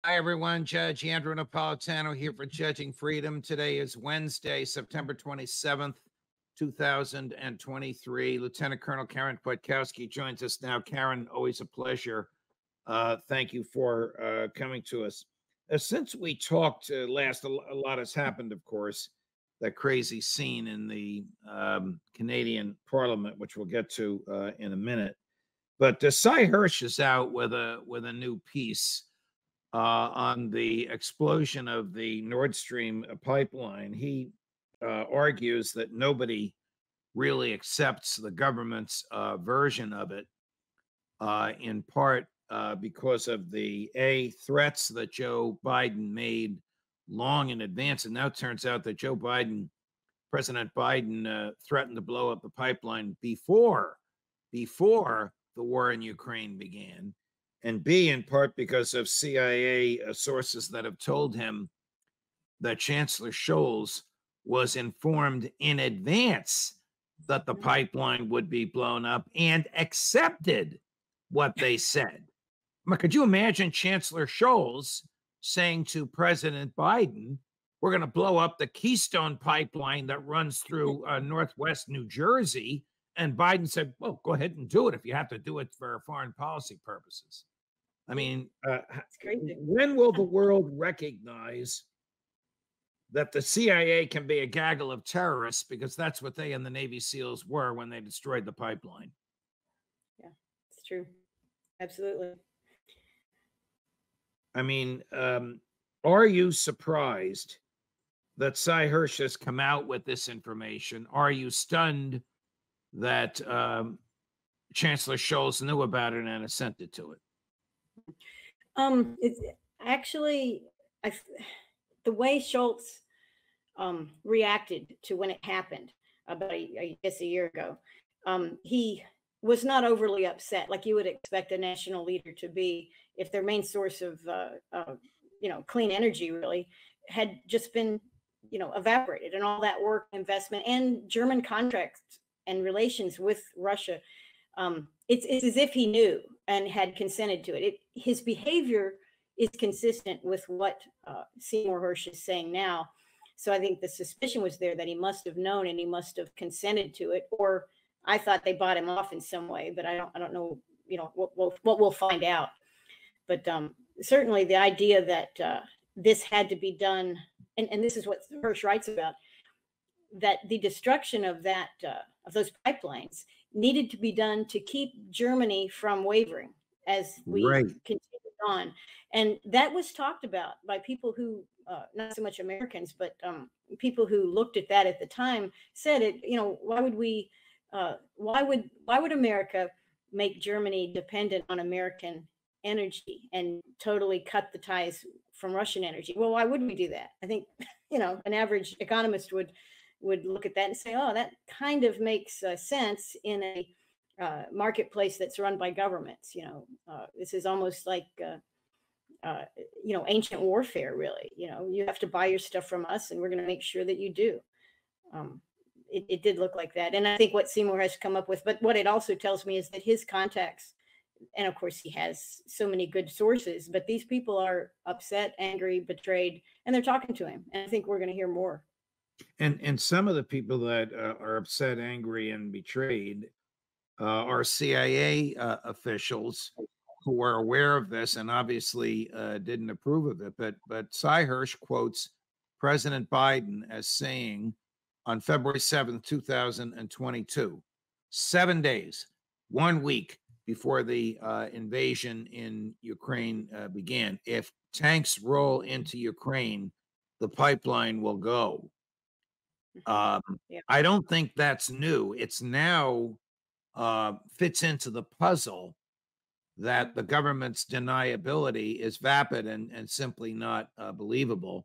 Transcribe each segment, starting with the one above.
Hi, everyone. Judge Andrew Napolitano here for Judging Freedom. Today is Wednesday, September 27th, 2023. Lieutenant Colonel Karen Kwiatkowski joins us now. Karen, always a pleasure. Thank you for coming to us. Since we talked last, a lot has happened, of course. That crazy scene in the Canadian Parliament, which we'll get to in a minute. But Seymour Hersh is out with a new piece on the explosion of the Nord Stream pipeline. He argues that nobody really accepts the government's version of it, in part because of the threats that Joe Biden made long in advance. And now it turns out that President Biden threatened to blow up the pipeline before the war in Ukraine began. And B, in part because of CIA sources that have told him that Chancellor Scholz was informed in advance that the pipeline would be blown up and accepted what they said. Could you imagine Chancellor Scholz saying to President Biden, we're going to blow up the Keystone pipeline that runs through Northwest New Jersey? And Biden said, well, go ahead and do it if you have to do it for foreign policy purposes. I mean, when will the world recognize that the CIA can be a gaggle of terrorists, because that's what they and the Navy SEALs were when they destroyed the pipeline? Yeah, it's true. Absolutely. I mean, are you surprised that Seymour Hersh has come out with this information? Are you stunned that Chancellor Scholz knew about it and assented to it? It's actually the way Scholz reacted to when it happened about I guess a year ago. He was not overly upset like you would expect a national leader to be if their main source of clean energy really had just been evaporated, and all that work, investment, and German contracts and relations with Russia. It's as if he knew and had consented to it. His behavior is consistent with what Seymour Hersh is saying now. So I think the suspicion was there that he must have known and he must have consented to it, or I thought they bought him off in some way, but I don't know, what we'll find out. But certainly the idea that this had to be done, and this is what Hersh writes about, that the destruction of of those pipelines needed to be done to keep Germany from wavering as we continued on. And that was talked about by people who, not so much Americans, but people who looked at that at the time said it, why would America make Germany dependent on American energy and totally cut the ties from Russian energy? Well, why would we do that? I think, an average economist would look at that and say, oh, that kind of makes sense in a marketplace that's run by governments. This is almost like, ancient warfare, really. You have to buy your stuff from us, and we're going to make sure that you do. It did look like that. And I think what Seymour has come up with, but what it also tells me is that his contacts, and of course he has so many good sources, but these people are upset, angry, betrayed, and they're talking to him. And I think we're going to hear more. And some of the people that are upset, angry, and betrayed are CIA officials who are aware of this and obviously didn't approve of it. But Seymour Hersh quotes President Biden as saying on February 7th, 2022, 7 days, 1 week before the invasion in Ukraine began, if tanks roll into Ukraine, the pipeline will go. I don't think that's new. It's now fits into the puzzle that the government's deniability is vapid and simply not believable,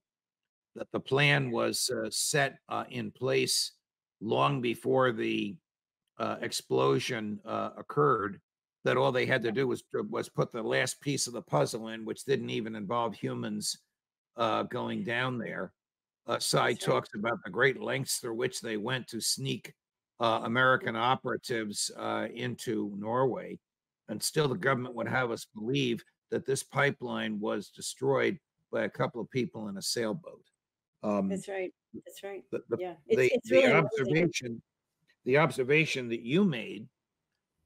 that the plan was set in place long before the explosion occurred, that all they had to do was put the last piece of the puzzle in, which didn't even involve humans going down there. Sy talks about the great lengths through which they went to sneak American operatives into Norway. And still the government would have us believe that this pipeline was destroyed by a couple of people in a sailboat. That's right. That's right. Yeah, The really observation that you made,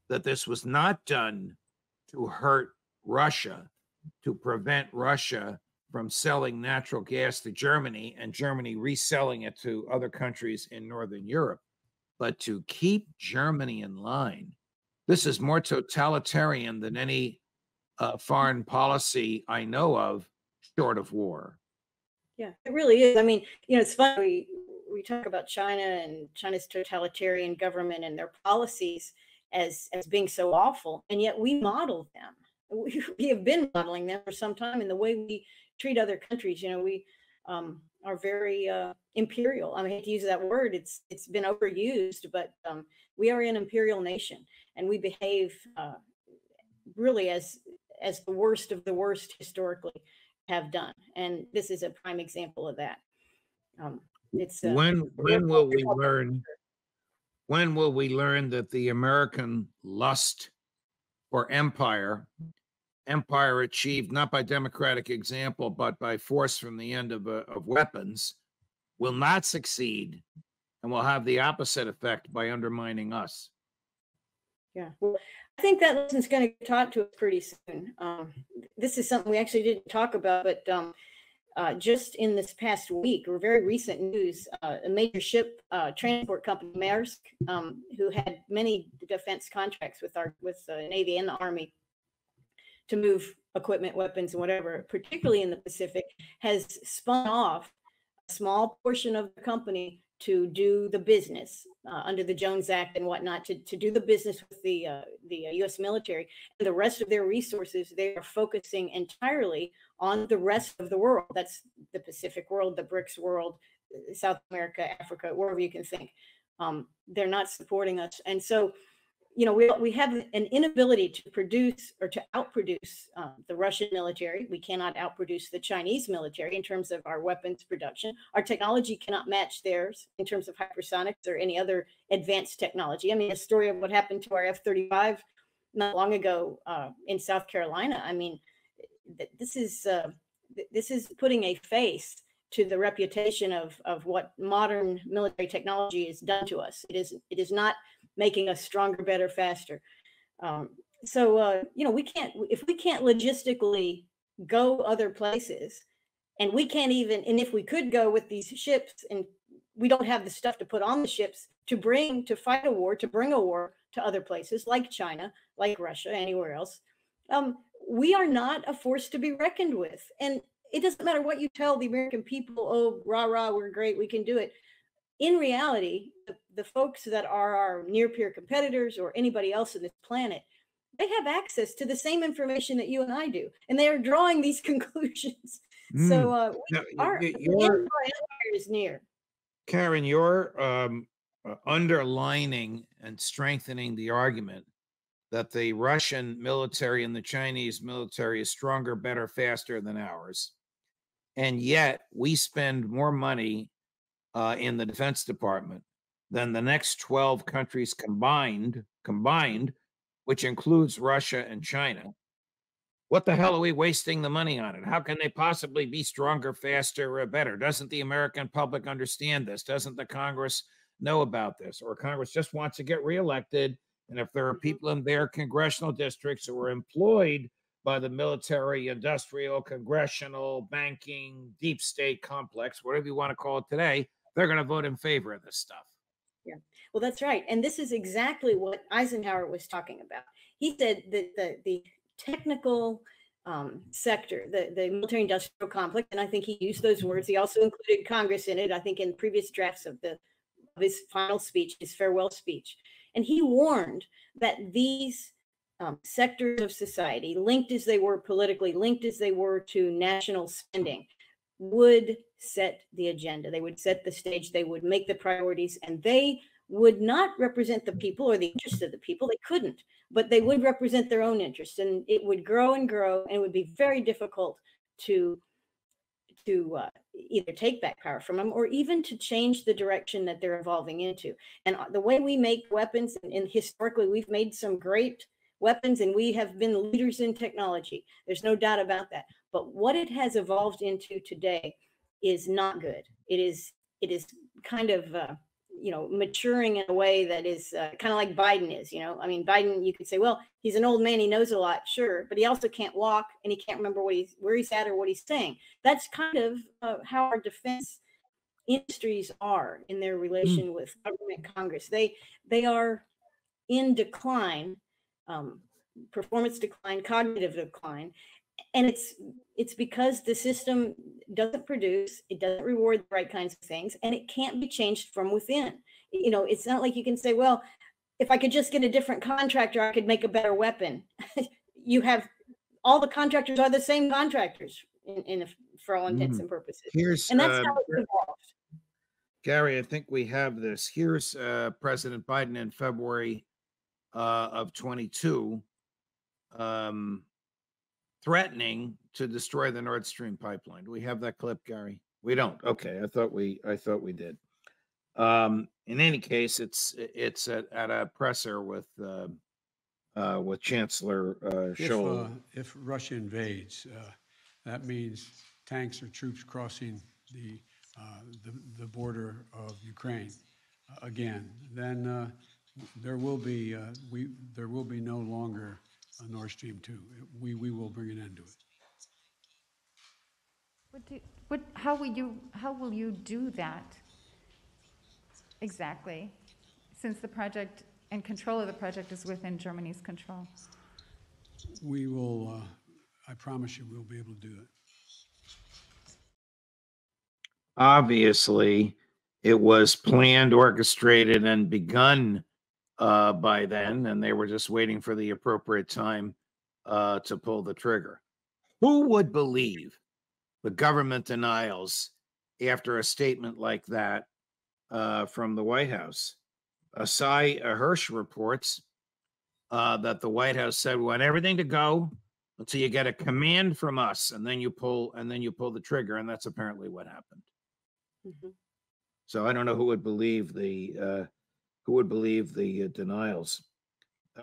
that this was not done to hurt Russia, to prevent Russia from selling natural gas to Germany and Germany reselling it to other countries in Northern Europe, but to keep Germany in line. This is more totalitarian than any foreign policy I know of, short of war. Yeah, it really is. I mean, it's funny. We talk about China and China's totalitarian government and their policies as being so awful, and yet we model them. We have been modeling them for some time in the way we treat other countries. We are very imperial. I mean, I hate to use that word. It's been overused, but we are an imperial nation, and we behave really as the worst of the worst historically have done. And this is a prime example of that. When will we learn? When will we learn that the American lust for empire achieved not by democratic example, but by force from the end of weapons, will not succeed and will have the opposite effect by undermining us? Yeah, well, I think that lesson's going to get taught to us pretty soon. This is something we actually didn't talk about, but just in this past week, or very recent news, a major ship transport company, Maersk, who had many defense contracts with the Navy and the Army to move equipment, weapons, and whatever, particularly in the Pacific, has spun off a small portion of the company to do the business under the Jones Act and whatnot, to do the business with the U.S. military. And the rest of their resources, they are focusing entirely on the rest of the world. That's the Pacific world, the BRICS world, South America, Africa, wherever you can think. They're not supporting us. And so, we have an inability to produce or to outproduce the Russian military. We cannot outproduce the Chinese military in terms of our weapons production. Our technology cannot match theirs in terms of hypersonics or any other advanced technology. I mean, a story of what happened to our F-35 not long ago in South Carolina. I mean, this is putting a face to the reputation of what modern military technology has done to us. It is not making us stronger, better, faster. We can't, if we can't logistically go other places, and we can't even, and if we could go with these ships, and we don't have the stuff to put on the ships to fight a war, to bring a war to other places like China, like Russia, anywhere else, we are not a force to be reckoned with. And it doesn't matter what you tell the American people, oh, rah, rah, we're great, we can do it. In reality, the folks that are our near-peer competitors or anybody else on this planet, they have access to the same information that you and I do, and they are drawing these conclusions. So our empire is near. Karen, you're underlining and strengthening the argument that the Russian military and the Chinese military is stronger, better, faster than ours. And yet we spend more money in the Defense Department than the next 12 countries combined, which includes Russia and China. What the hell are we wasting the money on it? How can they possibly be stronger, faster, or better? Doesn't the American public understand this? Doesn't the Congress know about this? Or Congress just wants to get reelected? And if there are people in their congressional districts who are employed by the military, industrial, congressional, banking, deep state complex, whatever you want to call it today, they're going to vote in favor of this stuff. Yeah, well, that's right. And this is exactly what Eisenhower was talking about. He said that the technical sector, the military industrial complex, and I think he used those words. He also included Congress in it, I think, in previous drafts of his final speech, his farewell speech. And he warned that these sectors of society, linked as they were politically, linked as they were to national spending, would set the agenda. They would set the stage. They would make the priorities, and they would not represent the people or the interests of the people. They couldn't, but they would represent their own interests, and it would grow and grow, and it would be very difficult to either take back power from them or even to change the direction that they're evolving into. And the way we make weapons, and historically we've made some great weapons, and we have been leaders in technology. There's no doubt about that. But what it has evolved into today is not good. It is kind of maturing in a way that is kind of like Biden is. I mean, Biden, you could say, well, he's an old man, he knows a lot, sure, but he also can't walk and he can't remember where he's at or what he's saying. That's kind of how our defense industries are in their relation with government, Congress. They are in decline, performance decline, cognitive decline, and it's because the system doesn't produce, it doesn't reward the right kinds of things, and it can't be changed from within. It's not like you can say, well, if I could just get a different contractor, I could make a better weapon. You have all the contractors are the same contractors for all intents and purposes. And that's how it's evolved. Gary, I think we have this. Here's President Biden in February of 22 threatening to destroy the Nord Stream pipeline. Do we have that clip, Gary? We don't. Okay, I thought we did. In any case, it's at a presser with Chancellor Scholz. If Russia invades, that means tanks or troops crossing the border of Ukraine again. Then there will be no longer a Nord Stream 2. We will bring an end to it. How will you do that exactly, since the project and control of the project is within Germany's control? We will. I promise you, we'll be able to do it. Obviously, it was planned, orchestrated, and begun by then, and they were just waiting for the appropriate time to pull the trigger. Who would believe the government denials after a statement like that from the White House? Seymour Hersh reports that the White House said we want everything to go until you get a command from us, and then you pull the trigger, and that's apparently what happened. So I don't know who would believe the denials.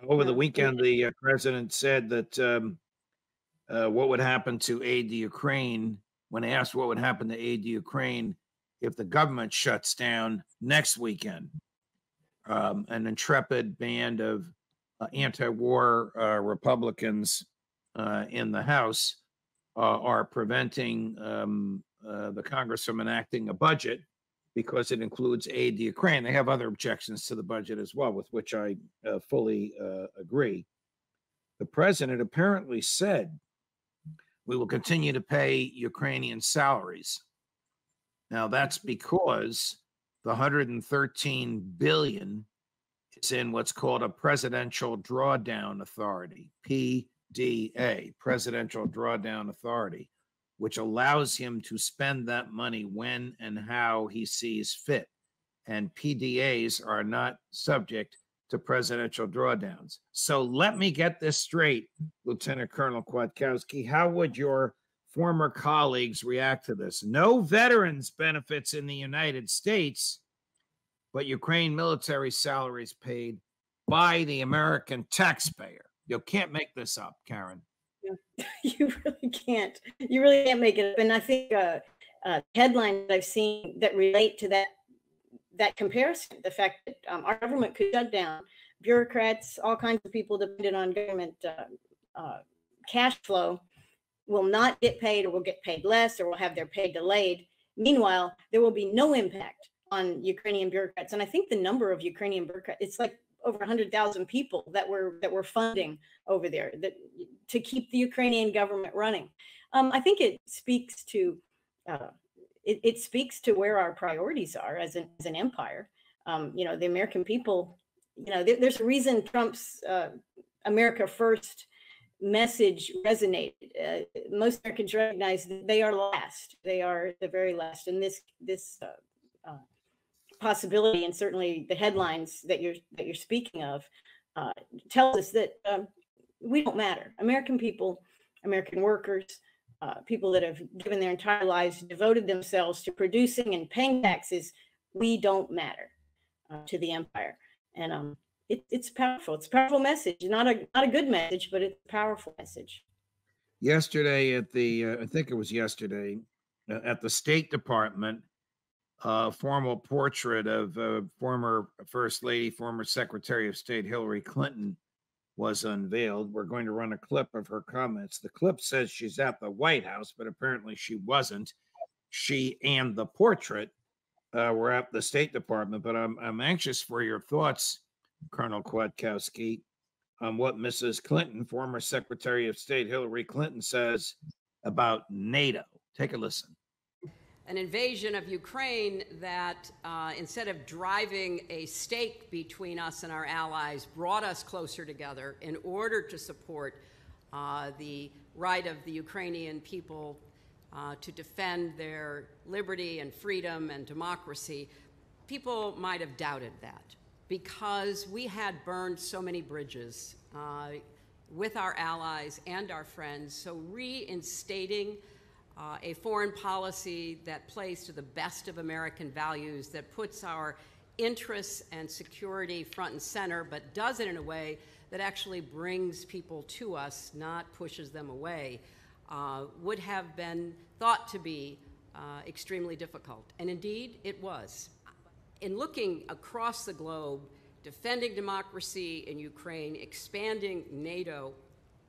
Over the weekend, the president said that what would happen to aid to Ukraine, when asked what would happen to aid to Ukraine if the government shuts down next weekend. An intrepid band of anti-war Republicans in the House are preventing the Congress from enacting a budget because it includes aid to Ukraine. They have other objections to the budget as well, with which I fully agree. The president apparently said, we will continue to pay Ukrainian salaries. Now, that's because the $113 billion is in what's called a Presidential Drawdown Authority, PDA, Presidential Drawdown Authority, which allows him to spend that money when and how he sees fit. And PDAs are not subject to presidential drawdowns. So let me get this straight, Lieutenant Colonel Kwiatkowski. How would your former colleagues react to this? No veterans benefits in the United States, but Ukraine military salaries paid by the American taxpayer. You can't make this up, Karen. You really can't. You really can't make it up. And I think headlines I've seen that relate to that comparison, the fact that our government could shut down, bureaucrats, all kinds of people dependent on government cash flow will not get paid, or will get paid less, or will have their pay delayed. Meanwhile, there will be no impact on Ukrainian bureaucrats. And I think the number of Ukrainian bureaucrats, it's like over 100,000 people that we're funding over there to keep the Ukrainian government running. I think it speaks to it speaks to where our priorities are as an empire. The American people, there's a reason Trump's America First message resonated. Most Americans recognize that they are last. They are the very last. And this possibility, and certainly the headlines that you're speaking of, tells us that we don't matter. American people, American workers, people that have given their entire lives, devoted themselves to producing and paying taxes, we don't matter to the empire. And it's powerful. It's a powerful message. Not a good message, but it's a powerful message. Yesterday at the, I think it was yesterday, at the State Department, a formal portrait of former First Lady, former Secretary of State Hillary Clinton was unveiled. We're going to run a clip of her comments. The clip says she's at the White House, but apparently she wasn't. She and the portrait were at the State Department, but I'm anxious for your thoughts, Colonel Kwiatkowski, on what Mrs. Clinton, former Secretary of State Hillary Clinton, says about NATO. Take a listen. An invasion of Ukraine that, instead of driving a stake between us and our allies, brought us closer together in order to support the right of the Ukrainian people to defend their liberty and freedom and democracy. People might have doubted that because we had burned so many bridges with our allies and our friends. So reinstating a foreign policy that plays to the best of American values, that puts our interests and security front and center, but does it in a way that actually brings people to us, not pushes them away, would have been thought to be extremely difficult. And indeed, it was. In looking across the globe, defending democracy in Ukraine, expanding NATO,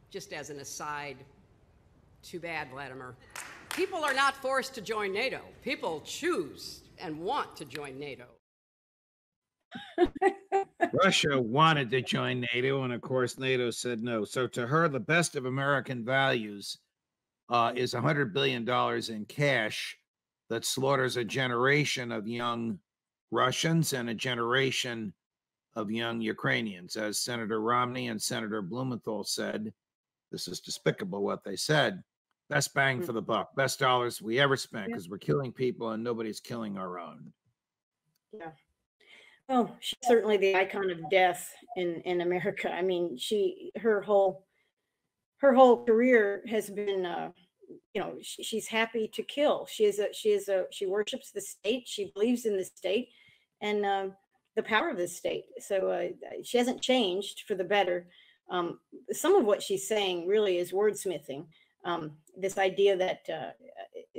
just as an aside, too bad, Vladimir. People are not forced to join NATO. People choose and want to join NATO. Russia wanted to join NATO, and of course, NATO said no. So to her, the best of American values is $100 billion in cash that slaughters a generation of young Russians and a generation of young Ukrainians. As Senator Romney and Senator Blumenthal said, this is despicable what they said. Best bang for the buck, best dollars we ever spent, because we're killing people and nobody's killing our own. Yeah. Well, she's certainly the icon of death in America. I mean, her whole career has been, you know, she's happy to kill. She worships the state. She believes in the state and the power of the state. So she hasn't changed for the better. Some of what she's saying really is wordsmithing. This idea that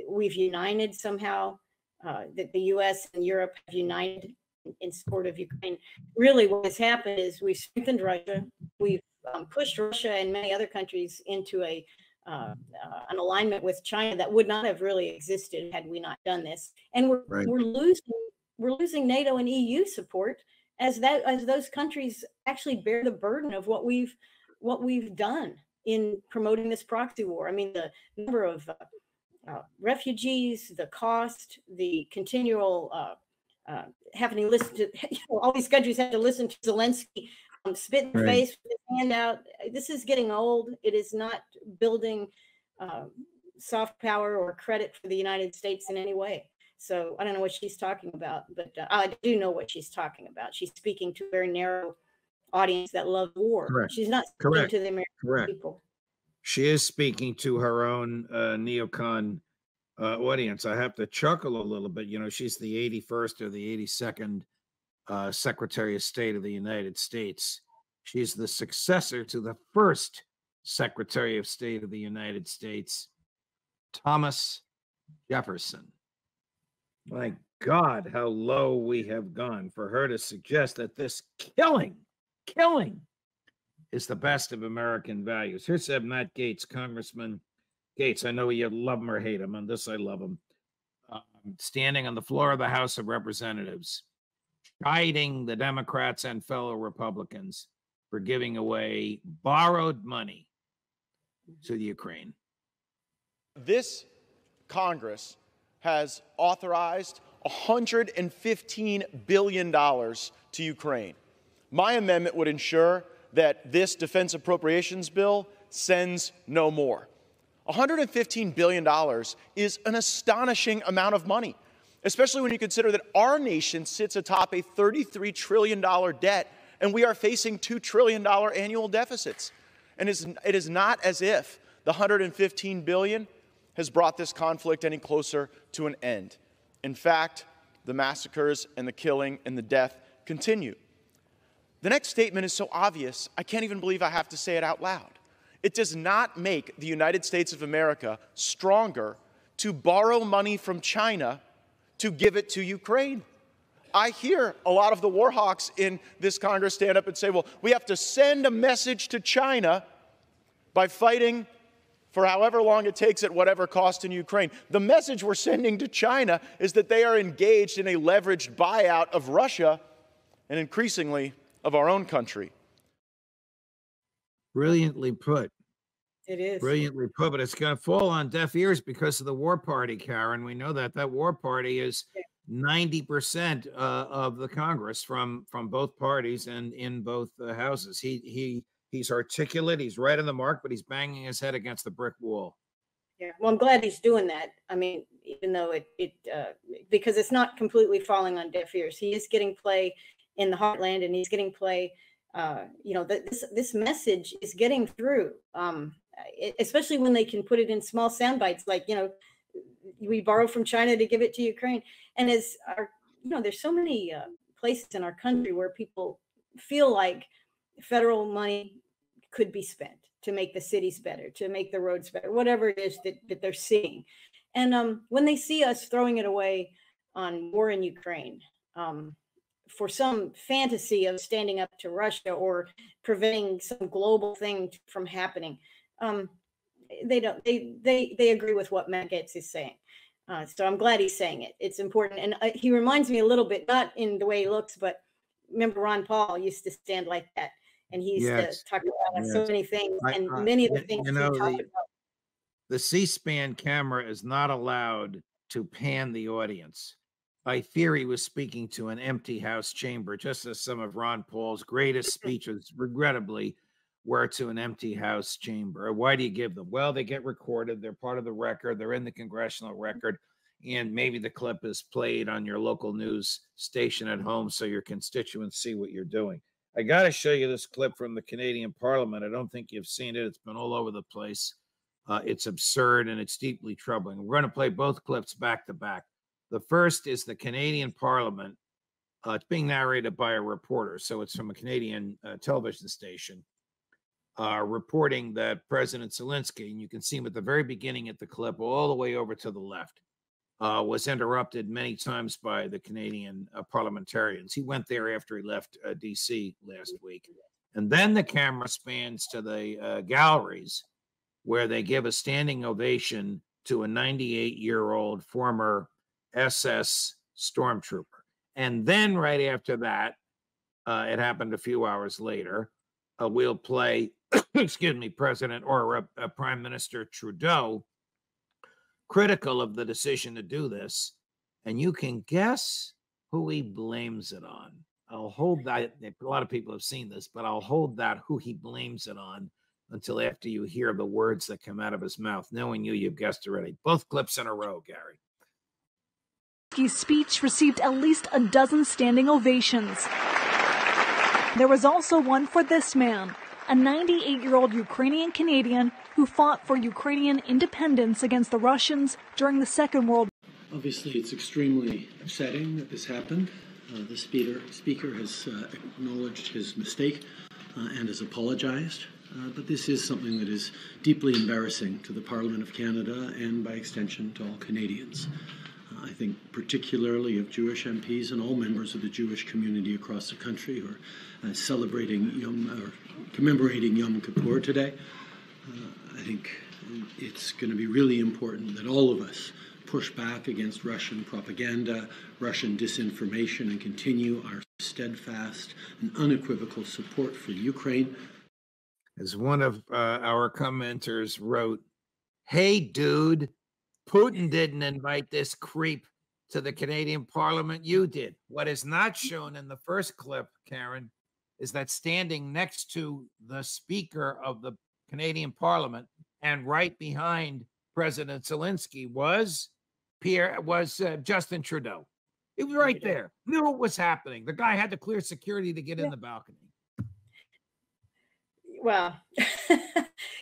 we've united somehow, that the U.S. and Europe have united in support of Ukraine. Really, what has happened is we've strengthened Russia. We've pushed Russia and many other countries into an alignment with China that would not have really existed had we not done this. And we're losing NATO and EU support as those countries actually bear the burden of what we've done in promoting this proxy war. I mean, the number of refugees, the cost, the continual having to listen to, all these countries have to listen to Zelensky spit in the face with his hand out. This is getting old. It is not building soft power or credit for the United States in any way. So I don't know what she's talking about, but I do know what she's talking about. She's speaking to a very narrow audience that loves war. Correct. She's not speaking to the American people. She is speaking to her own neocon audience. I have to chuckle a little bit. You know, she's the 81st or the 82nd Secretary of State of the United States. She's the successor to the first Secretary of State of the United States, Thomas Jefferson. My God, how low we have gone for her to suggest that this killing is the best of American values. Here's Matt Gaetz, Congressman Gaetz. I know you love him or hate him. On this, I love him. Standing on the floor of the House of Representatives, chiding the Democrats and fellow Republicans for giving away borrowed money to the Ukraine. This Congress has authorized $115 billion to Ukraine. My amendment would ensure that this defense appropriations bill sends no more. $115 billion is an astonishing amount of money, especially when you consider that our nation sits atop a $33 trillion debt, and we are facing $2 trillion annual deficits. And it is not as if the $115 billion has brought this conflict any closer to an end. In fact, the massacres and the killing and the death continue. The next statement is so obvious, I can't even believe I have to say it out loud. It does not make the United States of America stronger to borrow money from China to give it to Ukraine. I hear a lot of the war hawks in this Congress stand up and say, well, we have to send a message to China by fighting for however long it takes at whatever cost in Ukraine. The message we're sending to China is that they are engaged in a leveraged buyout of Russia and increasingly of our own country. Brilliantly put. It is. Brilliantly put, but it's going to fall on deaf ears because of the war party, Karen. We know that that war party is 90% of the Congress from both parties and in both houses. He's articulate, he's right on the mark, but he's banging his head against the brick wall. Yeah, well, I'm glad he's doing that. I mean, even though because it's not completely falling on deaf ears. He is getting play in the heartland, and he's getting play. You know, this message is getting through, especially when they can put it in small sound bites, like, you know, we borrow from China to give it to Ukraine. And as there's so many places in our country where people feel like federal money could be spent to make the cities better, to make the roads better, whatever it is that they're seeing. And when they see us throwing it away on war in Ukraine, for some fantasy of standing up to Russia or preventing some global thing from happening, they agree with what Matt Gaetz is saying. So I'm glad he's saying it. It's important. And he reminds me a little bit, not in the way he looks, but remember Ron Paul used to stand like that. And he used to talk about so many things. And many of the things he talked about. The C-SPAN camera is not allowed to pan the audience. I fear he was speaking to an empty House chamber, just as some of Ron Paul's greatest speeches, regrettably, were to an empty House chamber. Why do you give them? Well, they get recorded. They're part of the record. They're in the congressional record. And maybe the clip is played on your local news station at home so your constituents see what you're doing. I got to show you this clip from the Canadian Parliament. I don't think you've seen it. It's been all over the place. It's absurd and it's deeply troubling. We're going to play both clips back to back. The first is the Canadian Parliament. It's being narrated by a reporter, so it's from a Canadian television station, reporting that President Zelensky, and you can see him at the very beginning at the clip, all the way over to the left, was interrupted many times by the Canadian parliamentarians. He went there after he left D.C. last week. And then the camera spans to the galleries, where they give a standing ovation to a 98-year-old former SS stormtrooper. And then right after that, it happened a few hours later, we'll play, excuse me, President or Prime Minister Trudeau critical of the decision to do this. And you can guess who he blames it on. I'll hold that. A lot of people have seen this, but I'll hold that who he blames it on until after you hear the words that come out of his mouth. Knowing you've guessed already. Both clips in a row, Gary. His speech received at least a dozen standing ovations. There was also one for this man, a 98-year-old Ukrainian Canadian who fought for Ukrainian independence against the Russians during the Second World War. Obviously, it's extremely upsetting that this happened. The speaker has acknowledged his mistake and has apologized. But this is something that is deeply embarrassing to the Parliament of Canada and, by extension, to all Canadians. I think particularly of Jewish MPs and all members of the Jewish community across the country who are commemorating Yom Kippur today. I think it's going to be really important that all of us push back against Russian propaganda, Russian disinformation, and continue our steadfast and unequivocal support for Ukraine. As one of our commenters wrote, "Hey, dude, Putin didn't invite this creep to the Canadian Parliament. You did." What is not shown in the first clip, Karen, is that standing next to the Speaker of the Canadian Parliament and right behind President Zelensky was Justin Trudeau. He was right there. Knew what was happening. The guy had to clear security to get in the balcony. Well,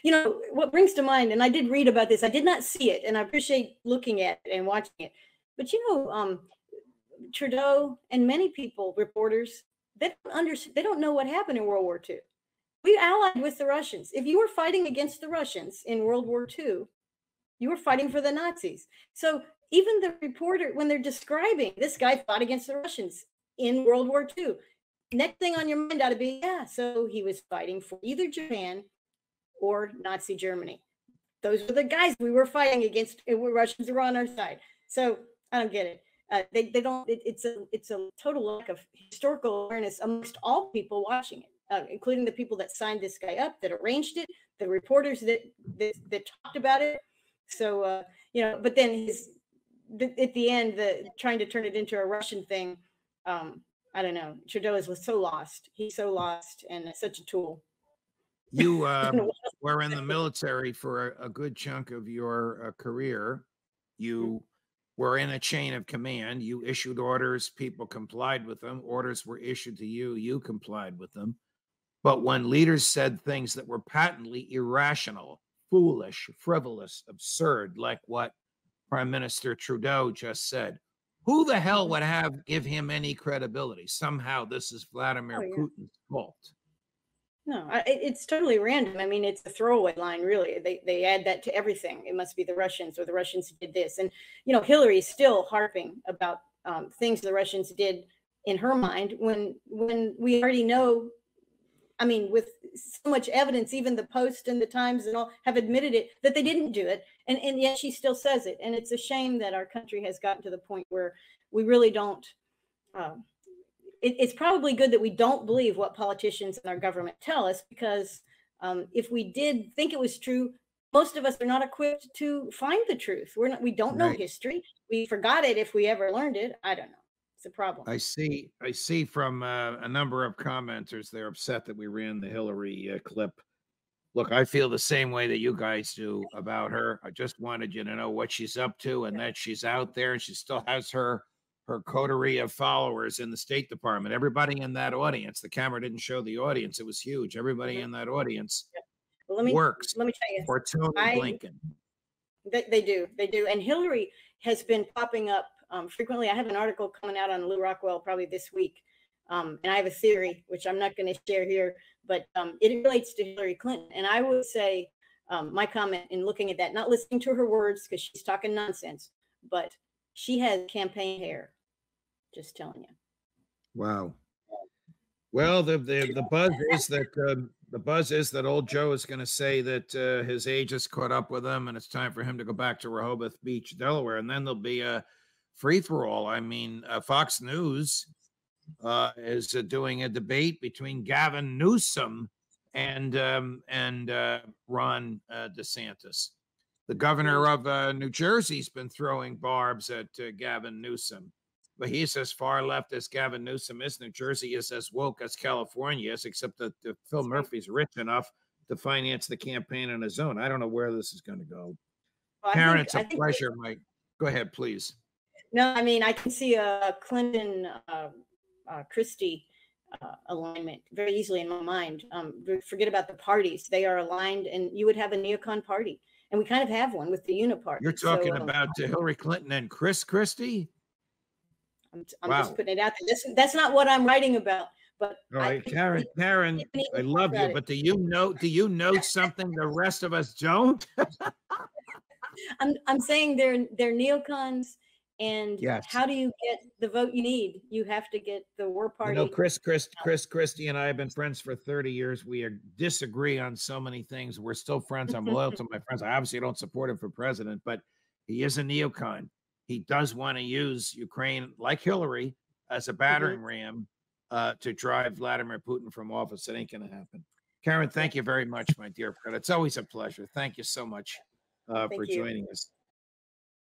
you know, what brings to mind, and I did read about this, I did not see it, and I appreciate looking at it and watching it. But, you know, Trudeau and many people, reporters, They don't know what happened in World War II. We allied with the Russians. If you were fighting against the Russians in World War II, you were fighting for the Nazis. So even the reporter, when they're describing this guy fought against the Russians in World War II, next thing on your mind ought to be, yeah, so he was fighting for either Japan or Nazi Germany. Those were the guys we were fighting against. Russians were on our side. So I don't get it. They don't. It's a total lack of historical awareness amongst all people watching it, including the people that signed this guy up, that arranged it, the reporters that talked about it. So but then at the end, trying to turn it into a Russian thing. I don't know. Trudeau was so lost. He's so lost and such a tool. You were in the military for a good chunk of your career. You were in a chain of command. You issued orders. People complied with them. Orders were issued to you. You complied with them. But when leaders said things that were patently irrational, foolish, frivolous, absurd, like what Prime Minister Trudeau just said, who the hell would give him any credibility? Somehow this is Vladimir Putin's fault. No, it's totally random. I mean, it's a throwaway line, really. They add that to everything. It must be the Russians, or the Russians did this. And, Hillary's still harping about things the Russians did in her mind when we already know, I mean, with so much evidence, even the Post and the Times and all have admitted it, that they didn't do it. And yet she still says it. And it's a shame that our country has gotten to the point where we really don't. It's probably good that we don't believe what politicians and our government tell us, because if we did think it was true, most of us are not equipped to find the truth. We don't know history. We forgot it if we ever learned it. I don't know. It's a problem. I see from a number of commenters, they're upset that we ran the Hillary clip. Look, I feel the same way that you guys do about her. I just wanted you to know what she's up to, and that she's out there, and she still has her coterie of followers in the State Department. Everybody in that audience, the camera didn't show the audience. It was huge. Everybody in that audience works let me tell you, for Tony Blinken. They do. And Hillary has been popping up frequently. I have an article coming out on Lou Rockwell probably this week. And I have a theory, which I'm not going to share here, but it relates to Hillary Clinton. And I would say my comment in looking at that, not listening to her words because she's talking nonsense, but she has campaign hair. Just telling you. Wow. Well, the buzz is that old Joe is going to say that his age has caught up with him, and it's time for him to go back to Rehoboth Beach, Delaware, and then there'll be a free for all. I mean, Fox News is doing a debate between Gavin Newsom and Ron DeSantis. The governor of New Jersey's been throwing barbs at Gavin Newsom. But he's as far left as Gavin Newsom is. New Jersey is as woke as California is, except that Phil Murphy's rich enough to finance the campaign on his own. I don't know where this is going to go. Well, Karen, it's a pleasure, Mike. Go ahead, please. No, I mean, I can see a Clinton Christie alignment very easily in my mind. Forget about the parties. They are aligned, and you would have a neocon party. And we kind of have one with the Unipart. You're talking about Hillary Clinton and Chris Christie? I'm just putting it out there. That's not what I'm writing about. But all right, Karen, I love you, but do you know something the rest of us don't? I'm saying they're neocons, and how do you get the vote you need? You have to get the war party. Chris Christie and I have been friends for 30 years. We disagree on so many things. We're still friends. I'm loyal to my friends. I obviously don't support him for president, but he is a neocon. He does want to use Ukraine, like Hillary, as a battering ram to drive Vladimir Putin from office. It ain't going to happen. Karen, thank you very much, my dear friend. It's always a pleasure. Thank you so much for joining us.